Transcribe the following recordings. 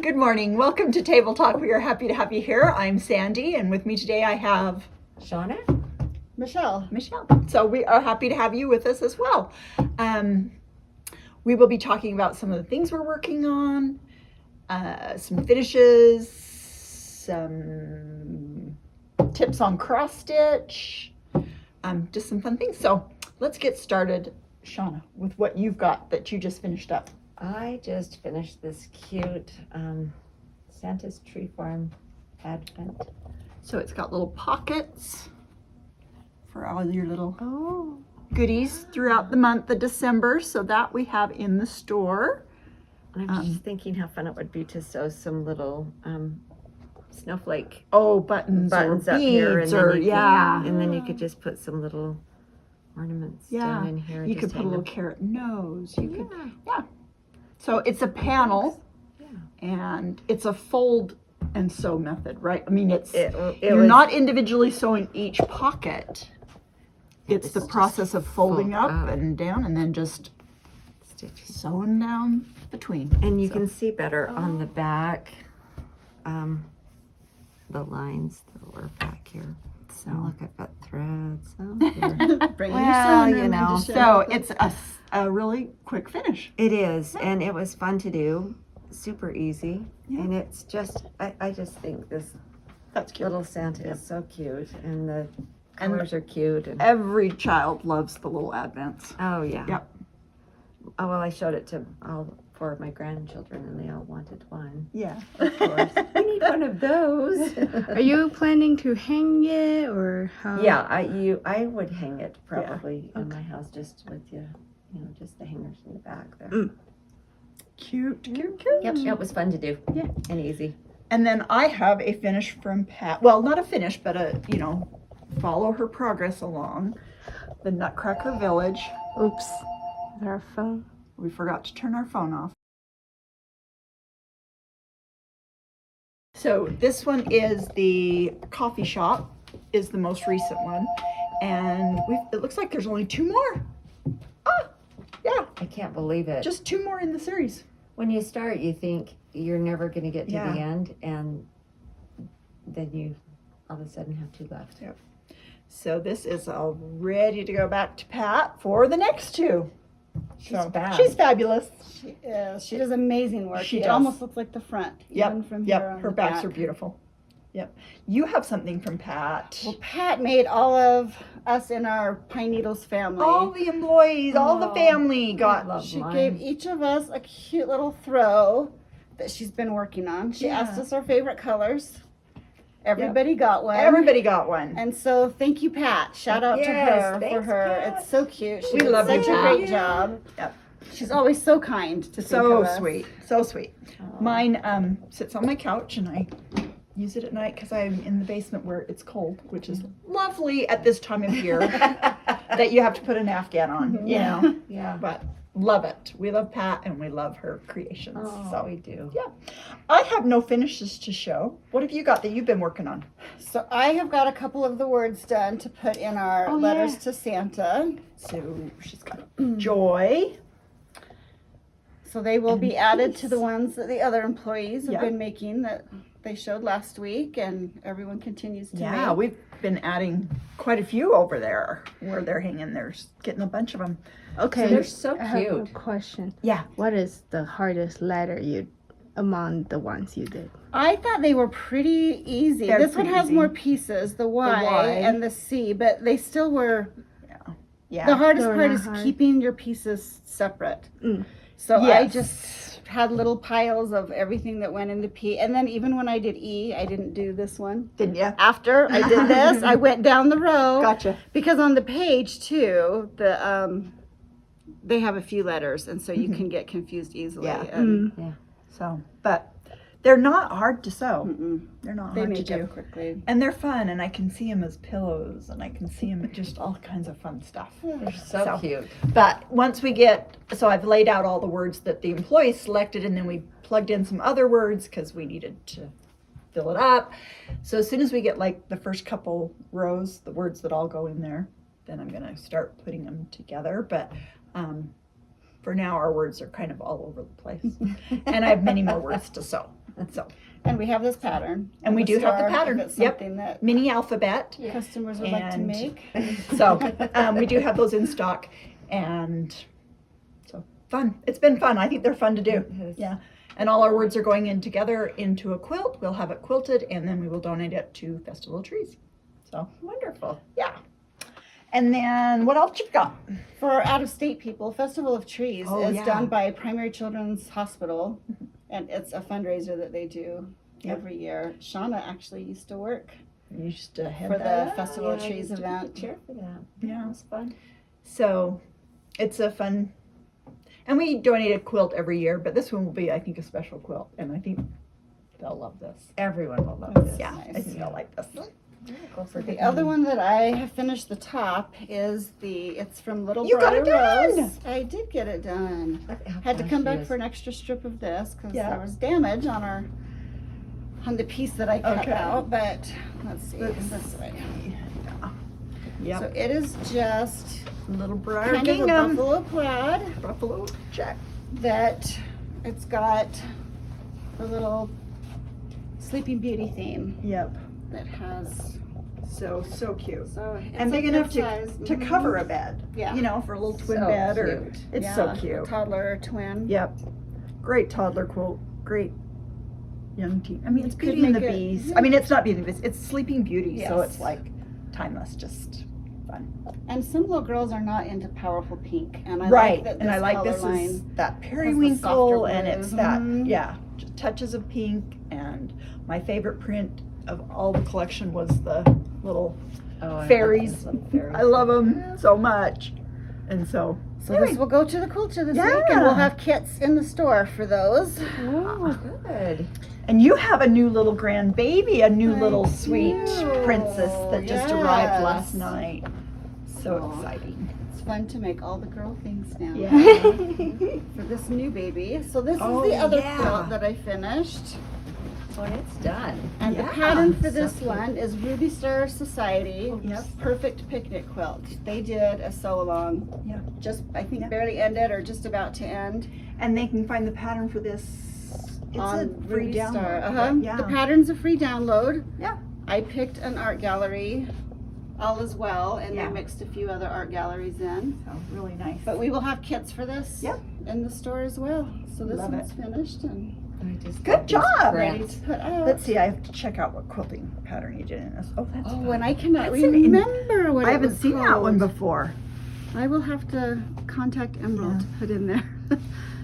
Good morning. Welcome to Table Talk. We are happy to have you here. I'm Sandy, and with me today I have Shauna. Michelle. So we are happy to have you with us as well. We will be talking about some of the things we're working on, some finishes, some tips on cross stitch, just some fun things. So let's get started, Shauna, with what you've got that you just finished up. I just finished this cute Santa's Tree Farm advent. So it's got little pockets for all your little goodies throughout the month of December. So that we have in the store. And I'm just thinking how fun it would be to sew some little snowflake buttons or up here, beads, or and then you could just put some little ornaments down in here. You could put a little carrot nose. You could, So it's a panel, and it's a fold and sew method, right? I mean, you're not individually sewing each pocket. It's the process of folding up and down, and then just sewing down between. And you can see better on the back, the lines that were back here. So look, I've got threads. So it's a really quick finish. It is, and it was fun to do, super easy, and it's just, I just think this little Santa is so cute, and the colors are cute. And every child loves the little advents. Oh, yeah. Yep. Oh, well, I showed it to all 4 of my grandchildren, and they all wanted one. Yeah, of course. We need one of those. Are you planning to hang it, or how? Yeah, I would hang it probably in my house, just with just the hangers in the back there. Cute. Yep, it was fun to do. Yeah, and easy. And then I have a finish from Pat. Well, not a finish, but follow her progress along. The Nutcracker Village. Oops. Is our phone? We forgot to turn our phone off. So this one is the coffee shop, is the most recent one. And it looks like there's only 2 more. Yeah. I can't believe it. Just 2 more in the series. When you start, you think you're never going to get to the end, and then you all of a sudden have 2 left. Yep. So this is all ready to go back to Pat for the next 2. She's fabulous. She is. She does amazing work. She It does. almost looks like the front. Even from here on Her the backs back. are beautiful. Yep. You have something from Pat. Well, Pat made all of us in our Pine Needles family. All the employees, all the family got. She gave each of us a cute little throw that she's been working on. She asked us our favorite colors. Everybody got one. Everybody got one. And so thank you, Pat. Shout out to her for her. Pat. It's so cute. She did such a great job. Yep. She's always so kind to think of us. So sweet. Mine sits on my couch, and I use it at night because I'm in the basement where it's cold, which is lovely at this time of year that you have to put an Afghan on, Yeah. But love it. We love Pat, and we love her creations. So we do. Yeah. I have no finishes to show. What have you got that you've been working on? So I have got a couple of the words done to put in our letters to Santa. So she's got joy. So they will be added to the ones that the other employees have been making that they showed last week, and everyone continues to make. Yeah, we've been adding quite a few over there where they're hanging. There's getting a bunch of them. Okay, so they're so I have a cute. question. Yeah. What is the hardest letter among the ones you did? I thought they were pretty easy. They're this one pretty has easy. more pieces, the Y and the C, but they still were. Yeah. The hardest They were part not is hard. keeping your pieces separate. So I just had little piles of everything that went into P. And then even when I did E, I didn't do this one. Didn't you? After I did this, I went down the row. Gotcha. Because on the page too, they have a few letters, and so you can get confused easily. Yeah. And So, but they're not hard to sew. They're not they hard to make do. up quickly. And they're fun, and I can see them as pillows, and I can see them just all kinds of fun stuff. They're so cute. But once so I've laid out all the words that the employees selected, and then we plugged in some other words because we needed to fill it up. So as soon as we get like the first couple rows, the words that all go in there, then I'm gonna start putting them together. But for now, our words are kind of all over the place, and I have many more words to sew. So, And we have this pattern. and we in do have the store pattern. If it's Yep. something that mini alphabet. customers would like to And- make. So we do have those in stock, and so fun. It's been fun. I think they're fun to do. Yeah. And all our words are going in together into a quilt. We'll have it quilted, and then we will donate it to Festival of Trees. So Wonderful. yeah. And then what else you got? For out-of-state people, Festival of Trees Oh, is yeah. done by Primary Children's Hospital, and it's a fundraiser that they do Yep. every year. Shauna actually used to work You used to head for that the up. Festival of I Trees used to be event. chair for that. Yeah. It was fun. So it's a fun, and we donate a quilt every year, but this one will be, I think, a special quilt, and I think they'll love this. Everyone will love That's this. Yeah, nice. I think they'll like this. So the other one that I have finished the top is it's from Little You got Briar it done! Rose. I did get it done. Had to come back for an extra strip of this because Yeah. there was damage on the piece that I cut Okay. out. But let's see this way. Yep. So it is just Little Briar kind of a Gingham. buffalo plaid Buffalo check. that it's got a little Sleeping Beauty theme Yep. that has So cute. so it's And big a enough good to size. to cover a bed. Yeah. You know, for a little twin So bed or cute. it's so Yeah, cute. a toddler or twin. Yep. Great toddler quilt. Great young teen. I mean, it's You could Beauty and the make it- Bees. I mean, it's not Beauty and the Bees. It's Sleeping Beauty. So Yes. it's like timeless, just fun. And some little girls are not into powerful pink, and I Right. like that. And I like color this line. is that softer periwinkle and it's blues. that, Mhm. yeah, just touches of pink. And my favorite print of all the collection was the little Oh, I fairies. love those fairies. I love them so much. And so, So anyway. this will go to the quilter this Yeah. week, and we'll have kits in the store for those. Oh, good. And you have a new little grandbaby, a new I little sweet do. princess that just arrived Yes. last night. So Aw. exciting. It's fun to make all the girl things now Yeah. for this new baby. So this Oh, is the other yeah. quilt that I finished, Oh, it's done. and Yeah. the pattern for So this cute. one is Ruby Star Society. Yep. Perfect Picnic Quilt. They did a sew along. Yeah. Just I think Yeah. barely ended or just about to end. And they can find the pattern for this. It's on a free Ruby download. Star. but Yeah. The pattern's a free download. Yeah. I picked an art gallery, all as well, and Yeah. they mixed a few other art galleries in. So really nice. But we will have kits for this Yep. in the store as well. So this Love one's finished and I just Good got these job. ready prints. to put out. Let's see. I have to check out what quilting pattern you did in this. Oh, that's. Oh, fun. and I cannot That's an in- remember what I it haven't was seen that one called. before. I will have to contact Emerald Yeah. to put in there.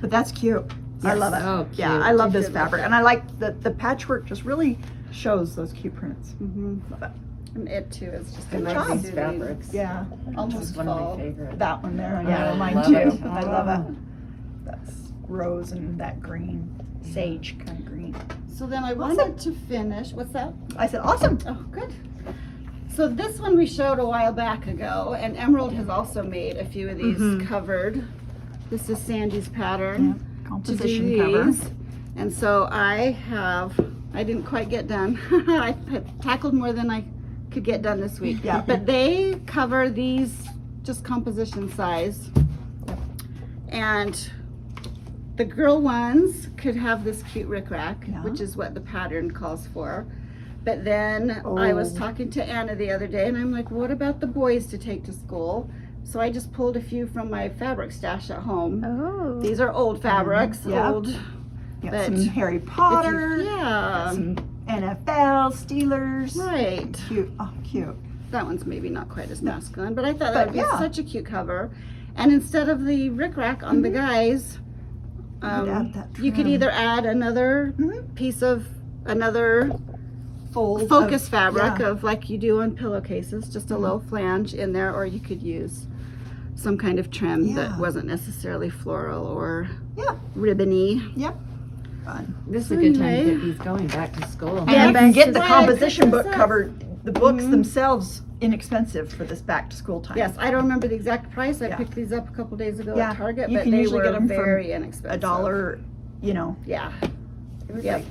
But that's cute. I Yes. love it. So Yeah, cute. I love I this did like fabric, it. and I like the patchwork. Just really shows those cute prints. hmm Love it. And it too is just I a like job. these soothing- fabrics. Yeah, Almost It's one of fall. my favorites. that one there. Oh, Yeah, I mine love too. it. I love Oh. it. That's rose and that green, sage kind of green. So then I Awesome. wanted to finish. What's that? I said, awesome. Oh, good. So this one we showed a while back ago, and Emerald has also made a few of these Mhm. covered. This is Sandy's pattern to do Composition cover. these. And so I didn't quite get done. I tackled more than I could get done this week. Yeah. But they cover these just composition size. And the girl ones could have this cute rickrack, Yeah. which is what the pattern calls for. But then I was Oh. talking to Anna the other day, and I'm like, what about the boys to take to school? So I just pulled a few from my fabric stash at home. Oh. These are old fabrics, Yeah. old. Got But some Harry Potter. Yeah, Some NFL, Steelers. right. Cute. Oh, cute. That one's maybe not quite as masculine, but I thought that But would be yeah. such a cute cover. And instead of the rickrack on the guys, You'd add that you could trim. either add another Mhm. piece of another Fold focus of- fabric yeah. of like you do on pillowcases, just a low flange in there, or you could use some kind of trim Yeah. that wasn't necessarily floral or Yeah. ribbony. Fun. This is a good time to Anyway. get these going back to school. And Yeah, you can back get to the school. composition book Back to cover, the books Mhm. themselves inexpensive for this back to school time. Yes, I don't remember the exact price. I Yeah. picked these up a couple days ago Yeah, at Target, you but can they usually were get them for very inexpensive. $1, you know. Yeah. It was Yep. like,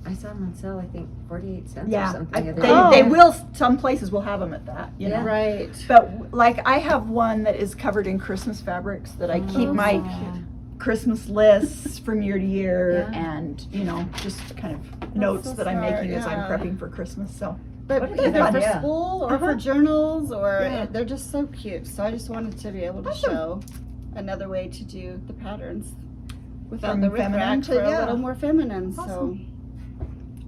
I saw them on sale, I think 48 cents or Yeah, something. the other they, day. Oh. they will, some places will have them at that, you know. Yeah. Right. But like I have one that is covered in Christmas fabrics that I keep my Oh. Christmas lists from year to year, Yeah. and you know, just kind of notes so that I'm smart, making as I'm yeah. prepping for Christmas. So But What a either good for idea. school or Uh-huh. for journals, or Yeah. they're just so cute. So I just wanted to be able to Awesome. show another way to do the patterns without From the feminine rickrack to- for a yeah. little more feminine. Awesome.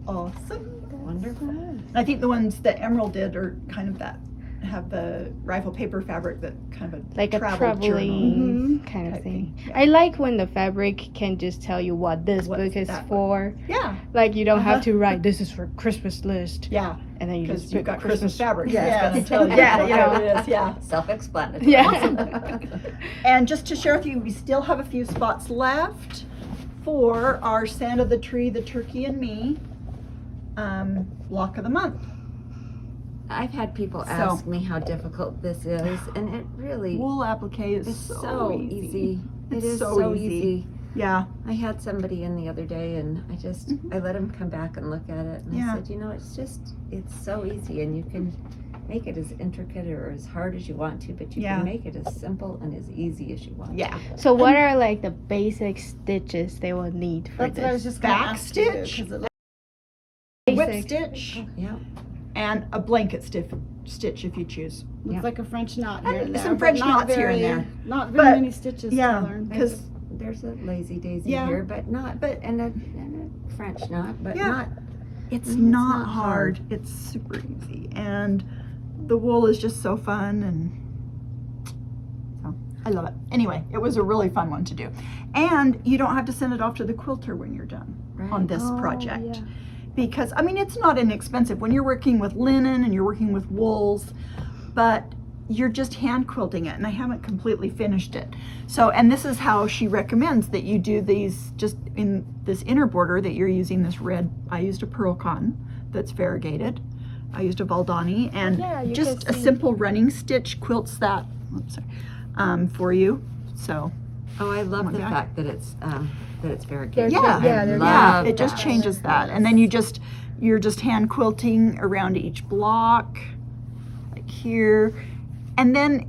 awesome. Wonderful. I think the ones that Emerald did are kind of that, have the rifle paper fabric that kind of Like a travel journal traveling kind of type thing. Yeah. I like when the fabric can just tell you what this What's book is that for. Yeah, Like you don't have Uh-huh. to write this is for Christmas list, yeah, and then you because just you've put got Christmas fabric. Yeah. That's gonna tell you Yeah, what you know. it is. Yeah. Self-explanatory. Yeah. And just to share with you, we still have a few spots left for our Santa the Tree, the Turkey, and Me block of the month. I've had people So- ask me how difficult this is, and it really Wool applique is is so easy. It It's is so so easy. easy. Yeah, I had somebody in the other day, and I let him come back and look at it, and Yeah. I said, it's so easy, and you can make it as intricate or as hard as you want to, but you Yeah. can make it as simple and as easy as you want. yeah. So what are like the basic stitches they will need for That's what I was this? just going to Back ask you, stitch? 'cause it looks Whip Basic. stitch Yeah. and a blanket stitch if you choose. Yeah. like a French knot here And and there. some but French not knots here and very- there. Not very But, many stitches yeah. to learn. Because There's a lazy daisy Yeah. here, but not, But- and a French knot, but Yeah. not. it's It's not not hard. hard. It's super easy, and the wool is just so fun, and so I love it. Anyway, it was a really fun one to do, and you don't have to send it off to the quilter when you're done Right. on this Oh, project. yeah. Because I mean, it's not inexpensive when you're working with linen and you're working with wools, but you're just hand quilting it, and I haven't completely finished it. So, and this is how she recommends that you do these, just in this inner border that you're using this red. I used a pearl cotton that's variegated. I used a Valdani, and Yeah, you just can a see. simple running stitch quilts that. Oops, sorry, for you. So Oh, I love my the God. fact that it's variegated. yeah, Yeah, they're yeah, love it just that. changes that, and then you're just hand quilting around each block, like here, and then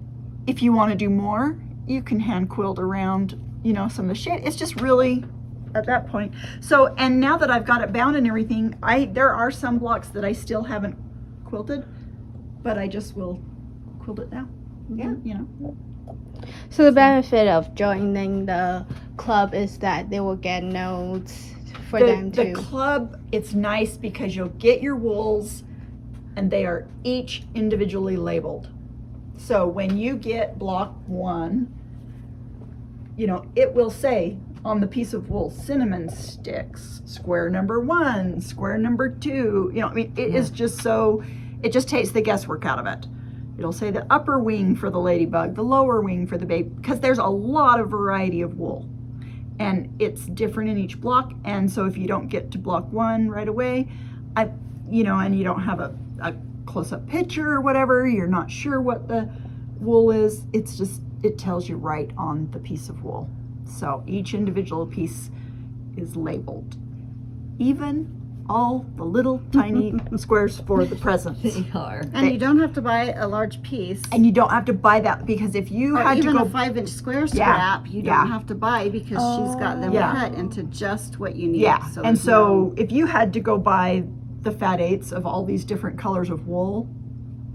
if you want to do more, you can hand quilt around, you know, some of the shade. It's just really at that point. So, and now that I've got it bound and everything, there are some blocks that I still haven't quilted, but I just will quilt it now. Yeah. You know. So the benefit of joining the club is that they will get notes for them The to. club, it's nice because you'll get your wools and they are each individually labeled. So when you get block 1, you know, it will say on the piece of wool, cinnamon sticks, square number 1, square number 2. You know, I mean, it is just so, it just takes the guesswork out of it. It'll say the upper wing for the ladybug, the lower wing for the baby, because there's a lot of variety of wool. And it's different in each block. And so if you don't get to block 1 right away, you know, and you don't have a close-up picture or whatever, you're not sure what the wool is, it's just, it tells you right on the piece of wool. So each individual piece is labeled. Even all the little tiny squares for the presents. They are. And you don't have to buy a large piece. And you don't have to buy that, because if you or had to even go, a 5-inch square Yeah, scrap, you yeah. don't have to buy because she's got them Yeah. cut into just what you need. yeah, and there's so if you had to go buy the fat eighths of all these different colors of wool,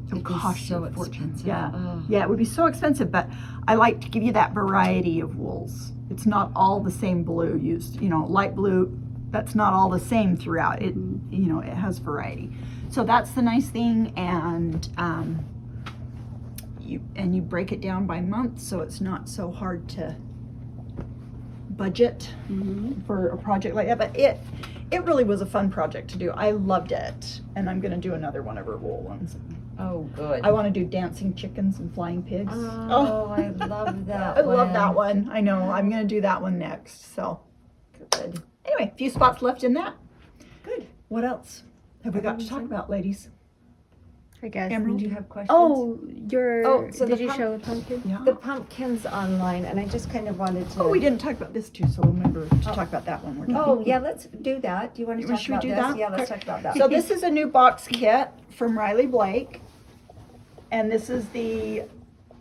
it would It'd be cost you so a fortune. expensive. Yeah. Oh. Yeah, it would be so expensive, but I like to give you that variety of wools. It's not all the same blue used, you know, light blue, that's not all the same throughout. It, you know, it has variety. So that's the nice thing, and you break it down by month, so it's not so hard to budget for a project like that. But it really was a fun project to do. I loved it, and I'm gonna do another one of her wool ones. Oh, good. I want to do dancing chickens and flying pigs. Oh, I love that. I love that one. I know. I'm going to do that one next. So, Good. anyway, a few spots left in that. Good. What else have we got to talk about, ladies? I guess. Emerald? Do you have questions? Oh, so did the you pump- show the pumpkin? Yeah. The pumpkins online, and I just kind of wanted to. Oh, we didn't talk about this too, so remember to talk about that one. We're done. Oh, yeah, let's do that. Do you want to talk Should we about do this? that? Yeah, let's Okay. talk about that. So this is a new box kit from Riley Blake, and this is the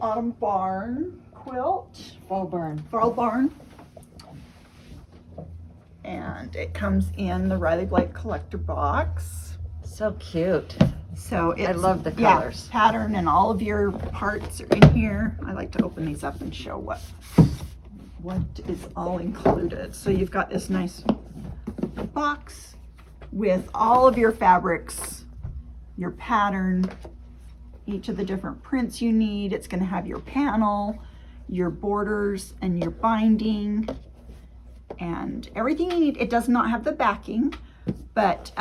Autumn Barn quilt. Fall burn. Fall Barn. and it comes in the Riley Blake collector box. So cute. So it's, I love the colors. Yeah, pattern and all of your parts are in here. I like to open these up and show what is all included. So you've got this nice box with all of your fabrics, your pattern, each of the different prints you need. It's going to have your panel, your borders, and your binding, and everything you need. It does not have the backing, but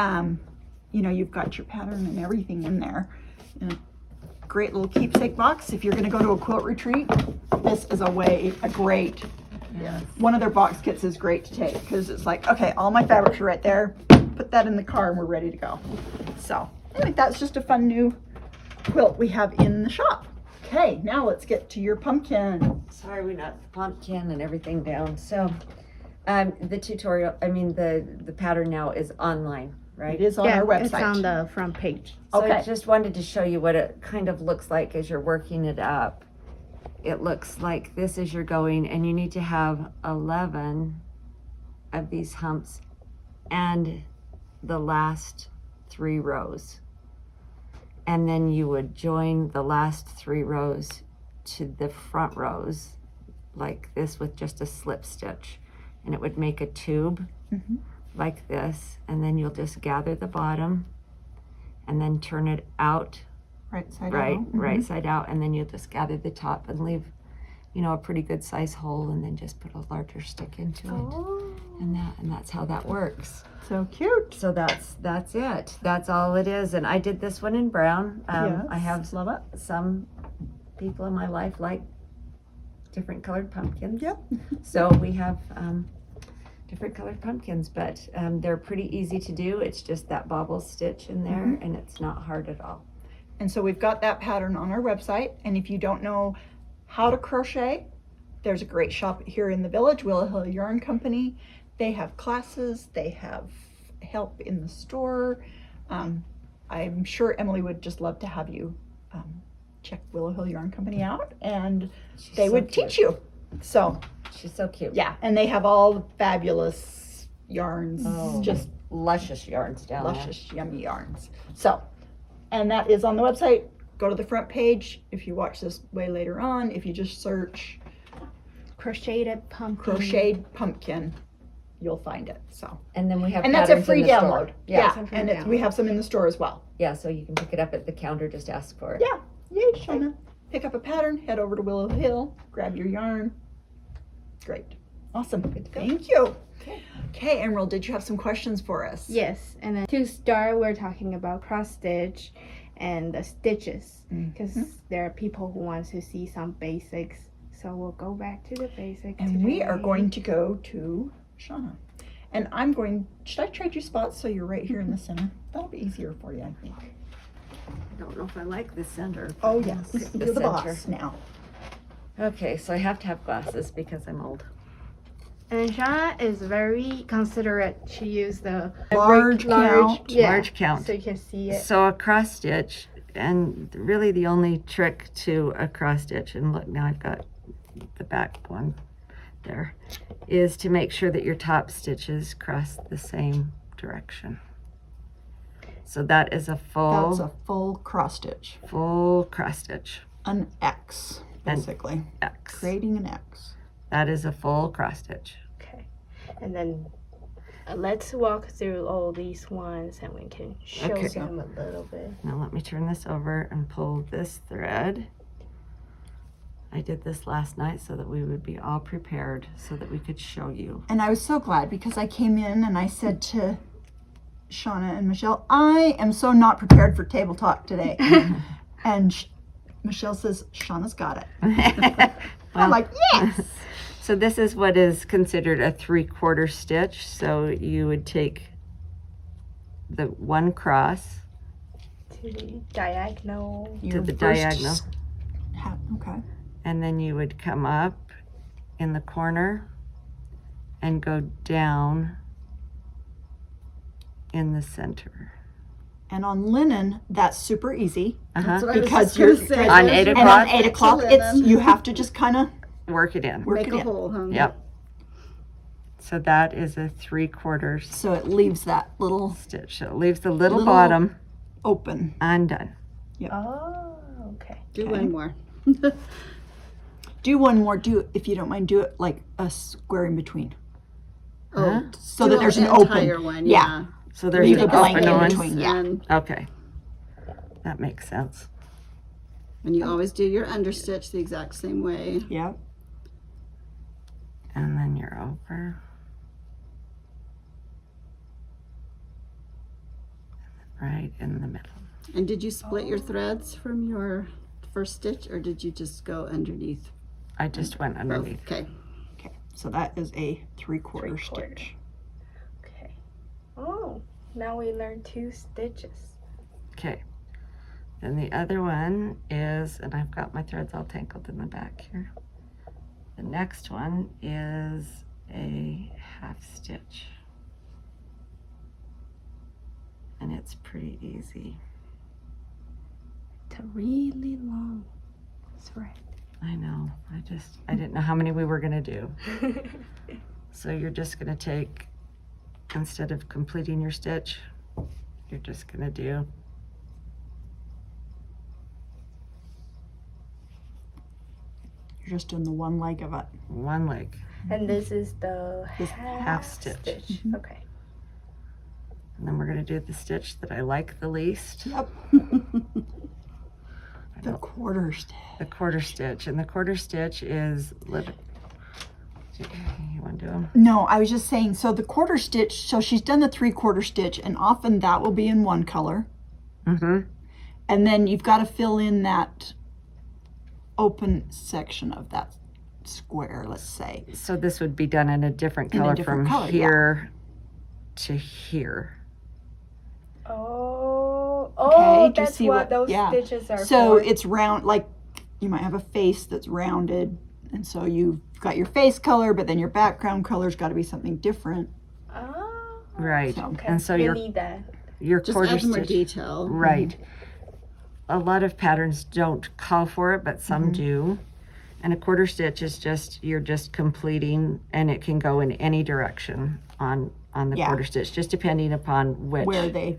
you know, you've got your pattern and everything in there. In a great little keepsake box. If you're going to go to a quilt retreat, this is a great. Yes. One of their box kits is great to take because it's like, okay, all my fabrics are right there. Put that in the car and we're ready to go. So anyway, that's just a fun new quilt we have in the shop. Okay, now let's get to your pumpkin. Sorry, we knocked the pumpkin and everything down. So, the tutorial, the pattern now is online, right? It is on our website. It's on the front page. So I Okay. just wanted to show you what it kind of looks like as you're working it up. It looks like this as you're going, and you need to have 11 of these humps and the last 3 rows. And then you would join the last 3 rows to the front rows like this with just a slip stitch. And it would make a tube like this. And then you'll just gather the bottom and then turn it out Right side right out. right side out, and then you'll just gather the top and leave, you know, a pretty good size hole, and then just put a larger stick into it. And that's how that works. So cute. So that's it. That's all it is. And I did this one in brown. Yes, I have love it. some people in my life like different colored pumpkins. Yep. So we have different colored pumpkins, but they're pretty easy to do. It's just that bobble stitch in there, and it's not hard at all. And so we've got that pattern on our website. And if you don't know how to crochet, there's a great shop here in the village, Willow Hill Yarn Company. They have classes, they have help in the store. I'm sure Emily would just love to have you check Willow Hill Yarn Company out, and they so would cute. teach you. So She's so cute. yeah, and they have all the fabulous yarns, Oh, just luscious yarns down luscious, yummy yarns. So, and that is on the website. Go to the front page. If you watch this way later on, if you just search Crocheted pumpkin. crocheted pumpkin, you'll find it. So, there. And then we have and that's a patterns free in the store. download. Yeah. Yeah, and we have some in the store as well. Yeah, so you can pick it up at the counter, just ask for it. Yeah. Yay, Shauna. Pick up a pattern, head over to Willow Hill, grab your yarn. Great. Awesome. Thank you. Okay, Emerald, did you have some questions for us? Yes, and then to start, we're talking about cross stitch and the stitches because there are people who want to see some basics. So we'll go back to the basics. And we are going to go to Shauna. And I'm going, should I trade you spots so you're right here in the center? That'll be easier for you, I think. I don't know if I like the center. Oh, yes. The You're the center. boss now. Okay, so I have to have glasses because I'm old. And Shauna is very considerate. She used the Large count. Large count. so you can see it. So a cross stitch, and really the only trick to a cross stitch, and look, now I've got the back one there, is to make sure that your top stitches cross the same direction. So that is a That's full a full cross stitch. cross stitch. An X, basically. X. Creating an X. That is a full cross stitch. Okay, and then let's walk through all these ones and we can show Okay. them a little bit. Now let me turn this over and pull this thread. I did this last night so that we would be all prepared so that we could show you. And I was so glad because I came in and I said to Shauna and Michelle, I am so not prepared for table talk today. And Michelle says, Shauna's got it. I'm like, yes. So this is what is considered a 3/4 stitch. So you would take the one cross To the diagonal. to the diagonal, Okay. and then you would come up in the corner and go down in the center. And on linen, that's super easy. Uh-huh. Because you're On 8 and o'clock, on 8 o'clock, it's you have to just kind of work it in. work Make it a in. hole, huh? Yep. So that is a 3/4 So it leaves that little stitch. So it leaves the little Little- bottom open. undone. Oh, okay. Do Okay. one more. Do one more. Do it, if you don't mind. Do it like a square in between, Huh? so do that there's an entire open. one. Yeah. So there's Leave an a blank open in one. between. Yeah. And, Okay. That makes sense. and you always do your understitch the exact same way. Yep. And then you're over. Right in the middle. And did you split your threads from your first stitch, or did you just go underneath? I just went underneath. Okay. Okay. So that is a 3/4 3/4. stitch. Okay. Oh, now we learned 2 stitches. Okay. Then the other one is, and I've got my threads all tangled in the back here. The next one is a half stitch. And it's pretty easy. It's a really long thread. I know. I didn't know how many we were gonna do. So you're just gonna take, instead of completing your stitch, you're just gonna do You're just doing the one leg of it. one leg. And this is the This half stitch. Mm-hmm. Okay. And then we're gonna do the stitch that I like the least. Yep. I The don't- quarter stitch. the quarter stitch. And the quarter stitch is, you wanna do them? No, I was just saying. So the quarter stitch. So she's done the 3/4 stitch, and often that will be in one color, Mm-hmm. and then you've got to fill in that open section of that square. Let's say. So this would be done in a different In a color different from color, yeah. here to here. Oh, Okay, do you that's see what what- those yeah. stitches are So for. it's round. Like you might have a face that's rounded, and so you've got your face color, but then your background color's got to be something different. Oh, Right. So- okay. And so you your need that. Just quarter add more stitch. detail. Right. A lot of patterns don't call for it, but some Mm-hmm. do. And a quarter stitch is just, you're just completing, and it can go in any direction on the Yeah. quarter stitch, just depending upon Where they,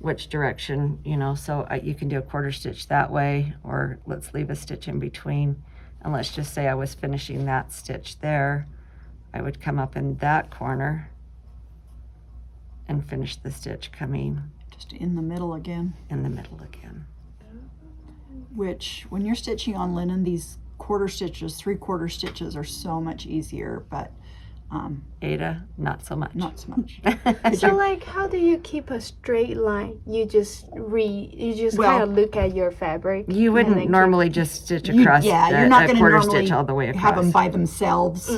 which direction, so you can do a quarter stitch that way, or let's leave a stitch in between. And let's just say I was finishing that stitch there. I would come up in that corner and finish the stitch coming just in the middle again. in the middle again. Which, when you're stitching on linen, these quarter stitches, 3/4 stitches are so much easier, but Ada, not so much. not so much. So, like, how do you keep a straight line? You just Well- kind of look at your fabric. You and wouldn't then normally just stitch You- across yeah, the, you're not a gonna quarter normally stitch all the way across. have them by themselves.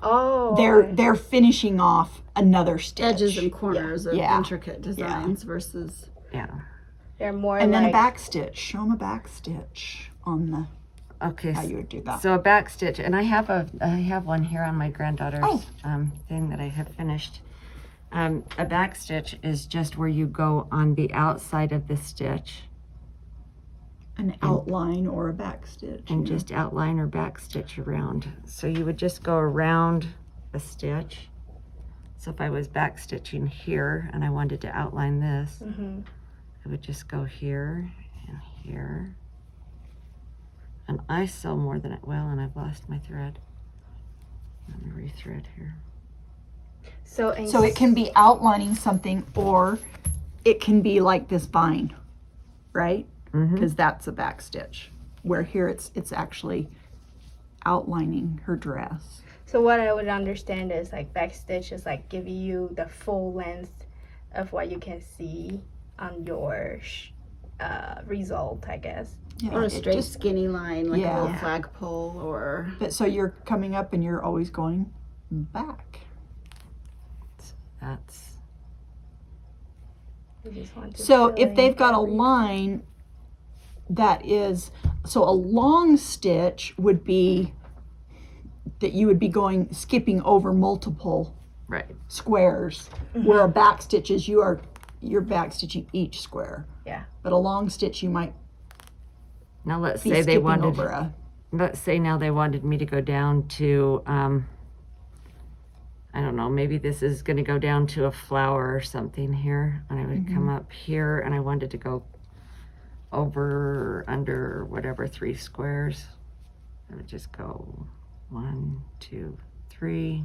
Oh, They're okay. they're finishing off another stitch. Edges and corners of Yeah. intricate designs versus. Yeah. They're more And then like a back stitch. Show them a back stitch on the Okay. how you would do that. So a back stitch, and I have one here on my granddaughter's Oh. thing that I have finished. A back stitch is just where you go on the outside of the stitch An outline or a back stitch. and yeah. just outline or back stitch around. So you would just go around a stitch. So if I was back stitching here and I wanted to outline this, Mhm. I would just go here and here. And I sew more than it will, and I've lost my thread. Let me rethread here. So, So it can be outlining something, or it can be like this vine, right? Mm-hmm. Because that's a back stitch. Where here it's actually outlining her dress. So what I would understand is like back stitch is like giving you the full length of what you can see on your result, I guess. Yeah, Or a it straight just- skinny line, like Yeah. a little flagpole, or But so you're coming up and you're always going back. That's You just want to So fill if in they've got a everything. line that is, so a long stitch would be that you would be skipping over multiple right. squares, where a back stitch is you're back stitching each square. Yeah. But a long stitch you might Now let's be say they skipping wanted. over a. Let's say now they wanted me to go down to I don't know, maybe this is gonna go down to a flower or something here, and I would come up here, and I wanted to go over, under, whatever, 3 squares. I would just go 1, 2, 3,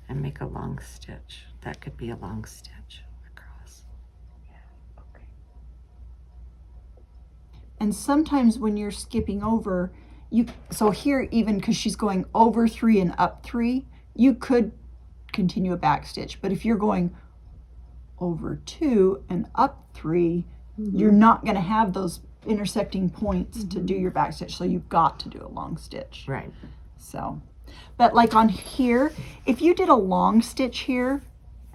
and make a long stitch. That could be a long stitch across. And sometimes when you're skipping over, so here, even because she's going over 3 and up 3, you could continue a back stitch. But if you're going over 2 and up 3, you're not going to have those intersecting points to do your back stitch. So you've got to do a long stitch. Right. So, but like on here, if you did a long stitch here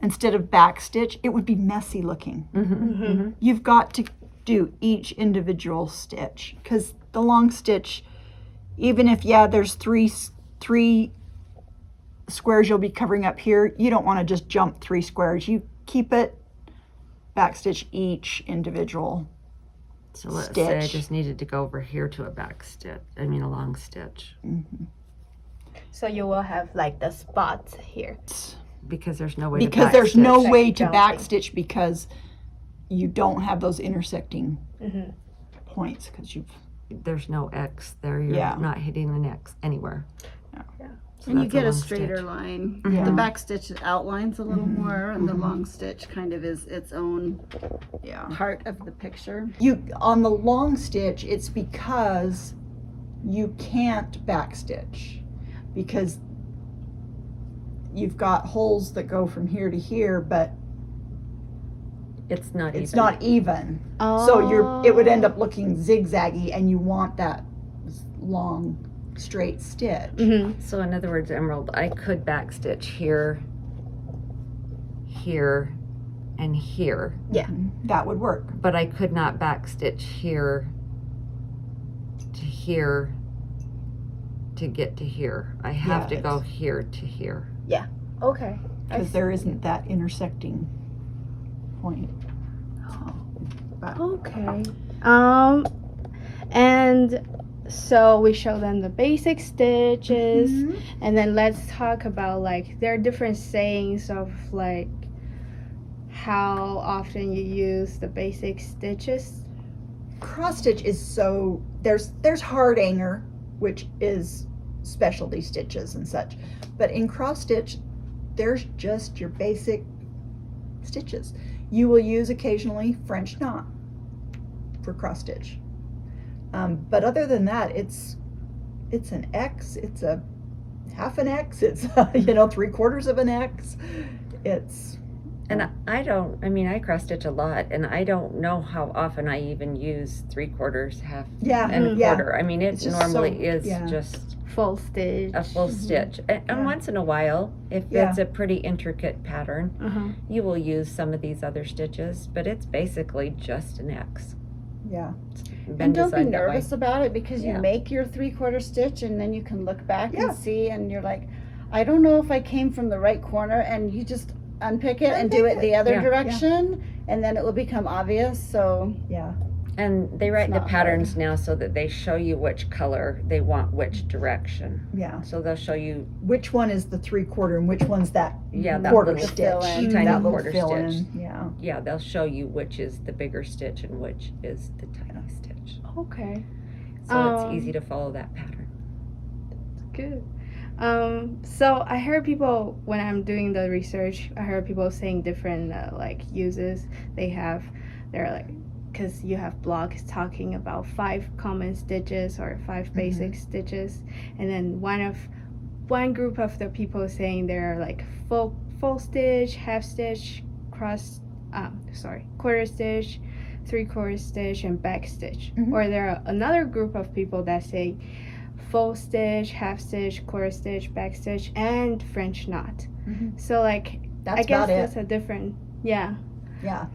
instead of back stitch, it would be messy looking. You've got to do each individual stitch, because the long stitch, even if there's three squares you'll be covering up here, you don't want to just jump 3 squares. You keep it, back stitch each individual So let's stitch. say I just needed to go over here to a back stitch, a long stitch. So you will have like the spots here. Because there's no way Because to there's no Like way to jumping. back stitch, because you don't have those intersecting points, because there's no X there. You're Yeah. not hitting an X anywhere. So And you that's get a long straighter stitch. line. Yeah. The back stitch outlines a little more, and the long stitch kind of is its own part of the picture. You on the long stitch, it's because you can't back stitch, because you've got holes that go from here to here, but It's not even. it's not even. So it would end up looking zigzaggy, and you want that long straight stitch. So in other words, Emerald, I could back stitch here, here, and here, That would work. but I could not back stitch here to here to get to here. I have Yeah, to go here to here. Okay. Because there isn't that intersecting point. Okay. And so we show them the basic stitches, and then let's talk about like there are different sayings of like how often you use the basic stitches. Cross stitch is so there's hard hanger, which is specialty stitches and such, but in cross stitch there's just your basic stitches. You will use occasionally French knot for cross stitch, but other than that, it's an X, it's a half an X, it's 3/4 of an X. It's And I cross stitch a lot, and I don't know how often I even use 3/4, half, and a quarter. I mean, it It's just normally so- is yeah. just Full stitch. a full stitch. And once in a while, if it's a pretty intricate pattern, you will use some of these other stitches, but it's basically just an X. yeah. Been And don't be designed that way. nervous about it, because you Yeah. make your 3/4 stitch and then you can look back Yeah. and see, and you're like, I don't know if I came from the right corner, and you just unpick it and do it the other Yeah. direction, and then it will become obvious. So Yeah. And they write the not patterns now so that they show you which color they want which direction. Yeah. So they'll show you, Which one is the 3/4 and which one's that that quarter little stitch? fill-in. tiny That little quarter fill-in, stitch. Yeah. They'll show you which is the bigger stitch and which is the tiny stitch. Okay. So it's easy to follow that pattern. Good. So I heard people, when I'm doing the research, I heard people saying different like uses they're like, because you have blogs talking about 5 common stitches or 5 basic stitches, and then one group of the people saying they're like full stitch, half stitch, quarter stitch, 3/4 stitch, and back stitch. Or there are another group of people that say full stitch, half stitch, quarter stitch, back stitch, and French knot. So like, That's I guess about it. that's a different, yeah,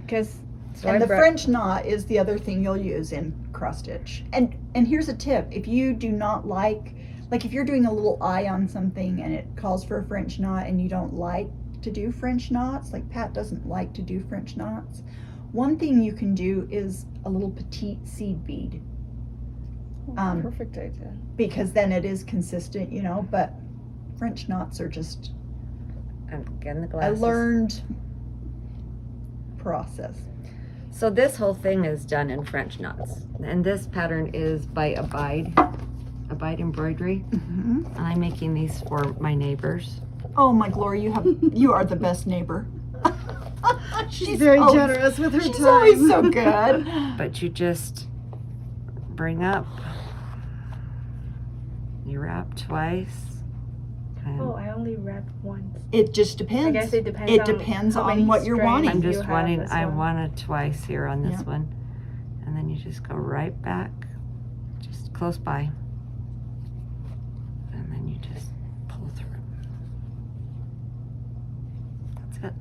because So And I the brought- French knot is the other thing you'll use in cross stitch. And here's a tip: if you do not like if you're doing a little eye on something and it calls for a French knot and you don't like to do French knots, like Pat doesn't like to do French knots, one thing you can do is a little petite seed bead, perfect idea. because then it is consistent, but French knots are just And again, the I glasses. learned process. So this whole thing is done in French knots. And this pattern is by Abide Embroidery. Mm-hmm. And I'm making these for my neighbors. Oh my Glory, you are the best neighbor. She's very generous with her She's time. always so good. But you just bring up, you wrap twice. And Oh, I only wrapped once. It just depends. I guess it depends. It on depends how on many what you're strands wanting. I'm you just have wanting, as I well. want it twice here on this Yeah. one. And then you just go right back, just close by. And then you just pull through. That's it.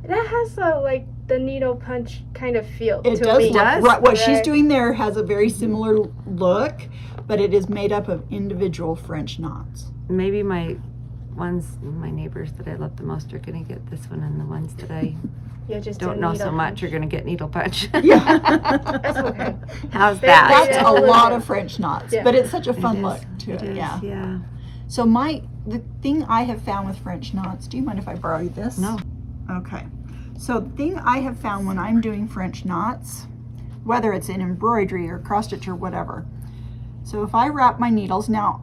That has like the needle punch kind of feel It to does. me. Look, does? right, what she's Right. doing there has a very similar look, but it is made up of individual French knots. Maybe my neighbors that I love the most are gonna get this one, and the ones that I You just don't do know needle so much punch. are gonna get needle punch. Yeah. That's okay. How's They- that? That's Yeah. a lot of French knots, Yeah. but it's such a It fun is. look to it. It is, Yeah. yeah. So the thing I have found with French knots, do you mind if I borrow you this? No. Okay. So the thing I have found when I'm doing French knots, whether it's in embroidery or cross stitch or whatever, so if I wrap my needles, now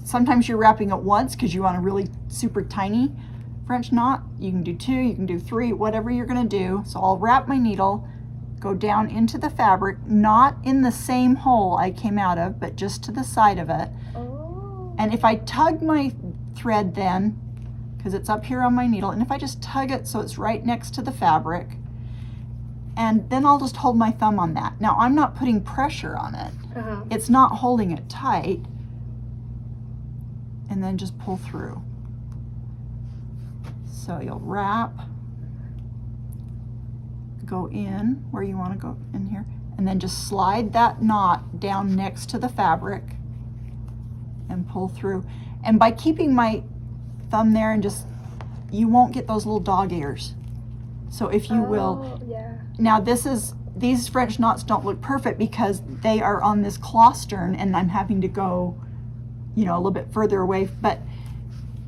sometimes you're wrapping it once because you want a really super tiny French knot. You can do 2, you can do 3, whatever you're gonna do. So I'll wrap my needle, go down into the fabric, not in the same hole I came out of, but just to the side of it. Oh. And if I tug my thread then, because it's up here on my needle, and if I just tug it so it's right next to the fabric, and then I'll just hold my thumb on that. Now I'm not putting pressure on it. Uh-huh. It's not holding it tight. And then just pull through. So you'll wrap, go in where you want to go in here, and then just slide that knot down next to the fabric and pull through. And by keeping my thumb there and just, you won't get those little dog ears. So if you will, Oh, yeah. now these French knots don't look perfect because they are on this cloth stern and I'm having to go, a little bit further away, but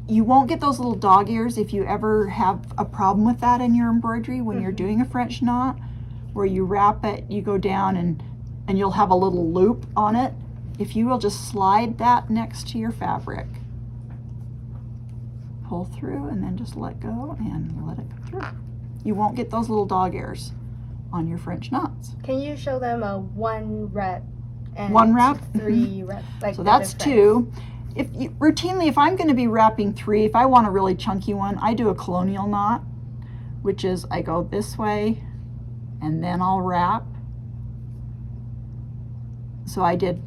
you won't get those little dog ears if you ever have a problem with that in your embroidery when you're doing a French knot, where you wrap it, you go down and you'll have a little loop on it. If you will just slide that next to your fabric, pull through and then just let go and let it go through. You won't get those little dog ears on your French knots. Can you show them a 1 rep and One rep? 3 rep? Like So the that's difference? 2. Routinely, if I'm going to be wrapping 3, if I want a really chunky one, I do a colonial knot, which is I go this way and then I'll wrap. So I did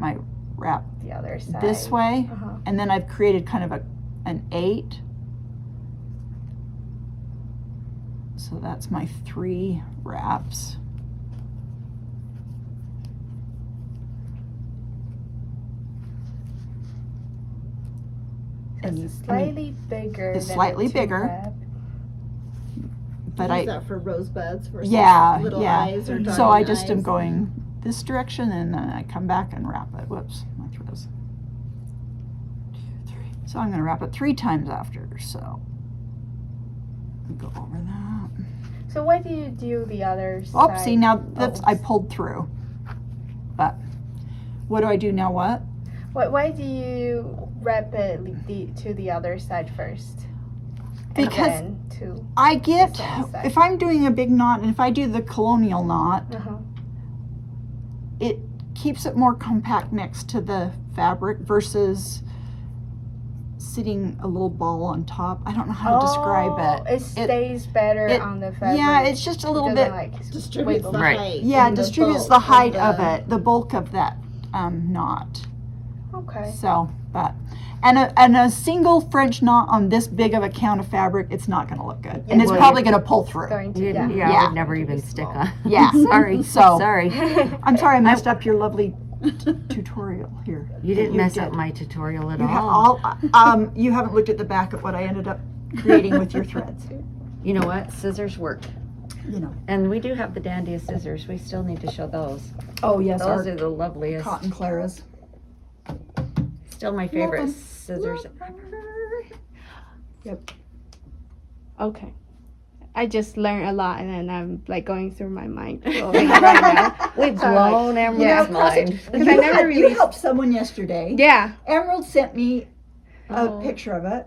my wrap The other side. this way, Uh-huh. and then I've created kind of an 8. So that's my 3 wraps. And It's you- slightly bigger. it's than slightly the 2 bigger. rep. But Use that for rosebuds versus Yeah, little yeah. eyes or So I dotted just am eyes. going this direction and then I come back and wrap it. Whoops, my throws. 2, 3. So I'm going to wrap it 3 times after. So go over that. So why do you do the other Oh, side? see now that's I Oops. pulled through. But what do I do now? What? Why do you wrap it to the other side first? Because and then to I get the same side. if I'm doing a big knot and if I do the colonial knot, uh-huh. it keeps it more compact next to the fabric versus sitting a little ball on top. I don't know how to describe it. It stays better it- on the fabric. Yeah, it's just a little It bit. doesn't, like, Distributes the wiggle. Right. height. Yeah, it and the distributes bulk the height of the- it, the bulk of that knot. Okay. So, but and a single French knot on this big of a count of fabric, it's not going to look good, and it's Well, probably going to pull through. Going to Yeah, yeah. yeah, Yeah. I would never even stick on. Yeah. Sorry. So- Sorry. I'm sorry, I messed up your lovely tutorial here. You didn't mess up did. my tutorial at You have all. you haven't looked at the back of what I ended up creating with your threads. You know what? Scissors work. You know. And we do have the dandiest scissors. We still need to show those. Oh yes, Those our are the loveliest. cotton Claras. Still my favorite scissors. Okay. I just learned a lot, and then I'm like going through my mind right now. We've So, blown You know, Emerald's CrossFit, mind. Because I never you really- helped someone yesterday. Yeah. Emerald sent me a Oh. picture of it.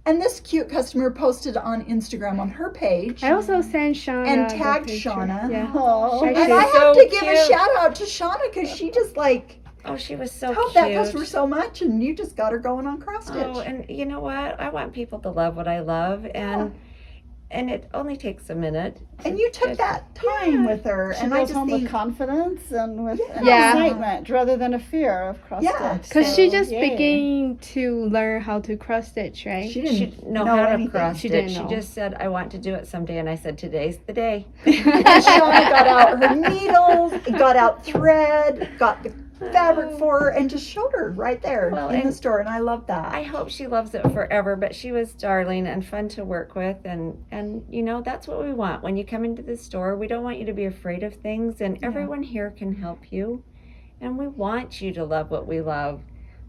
And this cute customer posted on Instagram on her page I also sent Shauna and the tagged picture. Shauna. Yeah. Oh. And Actually, I have so to give a cute. shout out to Shauna because she just like Oh, she was so helped cute. that customer so much, and you just got her going on cross stitch. Oh, and you know what? I want people to love what I love, and it only takes a minute. And you took that time with her, She and I goes just home think with confidence and with an Yeah. excitement rather than a fear of cross Yeah. stitch. Because So, she just yay. beginning to learn how to cross stitch, right? she She didn't didn't know how to anything. cross She stitch. didn't She know. just said, "I want to do it someday," and I said, "Today's the day." Shauna got out her needles, got out thread, got the fabric for her, and just showed her right there Well, in the and store, and I love that. I hope she loves it forever, but she was darling and fun to work with, and you know, that's what we want. When you come into the store, we don't want you to be afraid of things, and everyone here can help you, and we want you to love what we love.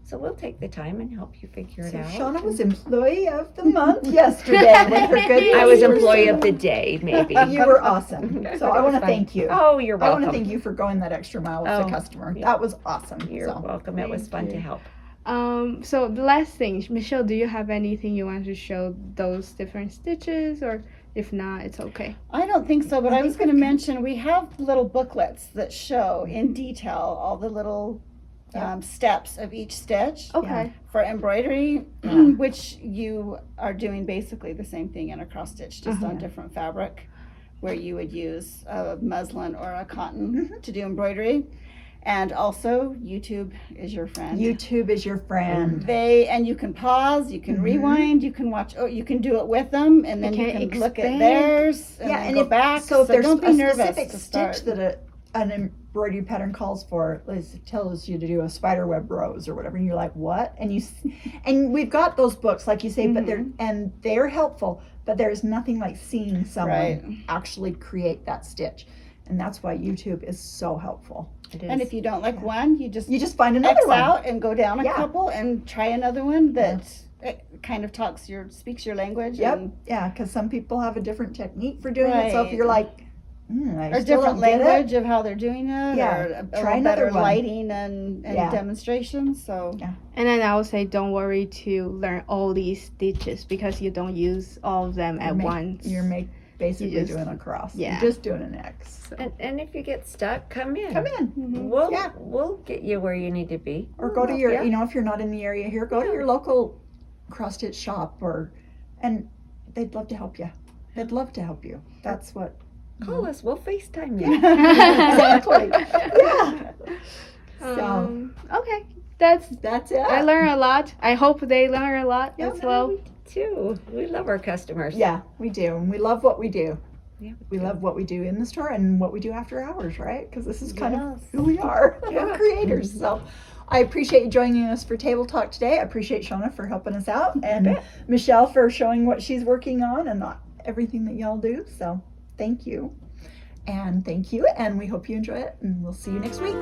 So we'll take the time and help you figure it So out. Shauna was employee of the month yesterday with her good. I was customer employee of service. the day, maybe. You were awesome. So I want to Fun. thank you. Oh, you're I welcome. want to thank you for going that extra mile with Oh, the customer. yeah. That was awesome. You're So welcome. It was fun to help. So the last thing, Michelle, do you have anything you want to show those different stitches, or if not, it's okay. I don't think so, but I I was think going to mention we have little booklets that show in detail all the little steps of each stitch Okay. for embroidery, Yeah. which you are doing basically the same thing in a cross stitch, just on different fabric, where you would use a muslin or a cotton to do embroidery. And also, YouTube is your friend. YouTube is your friend. And you can pause, you can rewind, you can watch, you can do it with them, and then you can can look at expand. theirs and then go back. So if there's don't be a nervous specific to stitch start. that an embroidery pattern calls for, it tells you to do a spider web rose or whatever, and you're like, what? And we've got those books, like you say, but they're helpful. But there's nothing like seeing someone actually create that stitch, and that's why YouTube is so helpful. It is. And if you don't like one, you just find another X one. out and go down a Yeah. couple and try another one that kind of speaks your language. Yep. And, Yeah, because some people have a different technique for doing it. So if Right. you're like, I or still different don't get it, language of how they're doing it, Yeah. or Try a another better one. lighting and Yeah. demonstrations. So And then I would say, don't worry to learn all these stitches because you don't use all of them at once. You're basically just- doing a cross. yeah. You're just doing an X. And if you get stuck, come in. Come in. We'll get you where you need to be. Or go to your, Yeah. if you're not in the area here, go to your local cross stitch shop, and they'd love to help you. They'd love to help you. That's what. Call us. We'll FaceTime you. Exactly. Yeah. So Okay, that's that's it. I learned a lot. I hope they learn a lot Yeah, as well. We too. We love our customers. Yeah, we do, and we love what we do. Yeah, We love what we do in the store and what we do after hours, right? Because this is kind of Yes. who we are. Yeah. We're creators. So I appreciate you joining us for Table Talk today. I appreciate Shauna for helping us out and Michelle for showing what she's working on and everything that y'all do. So thank you. And we hope you enjoy it, and we'll see you next week.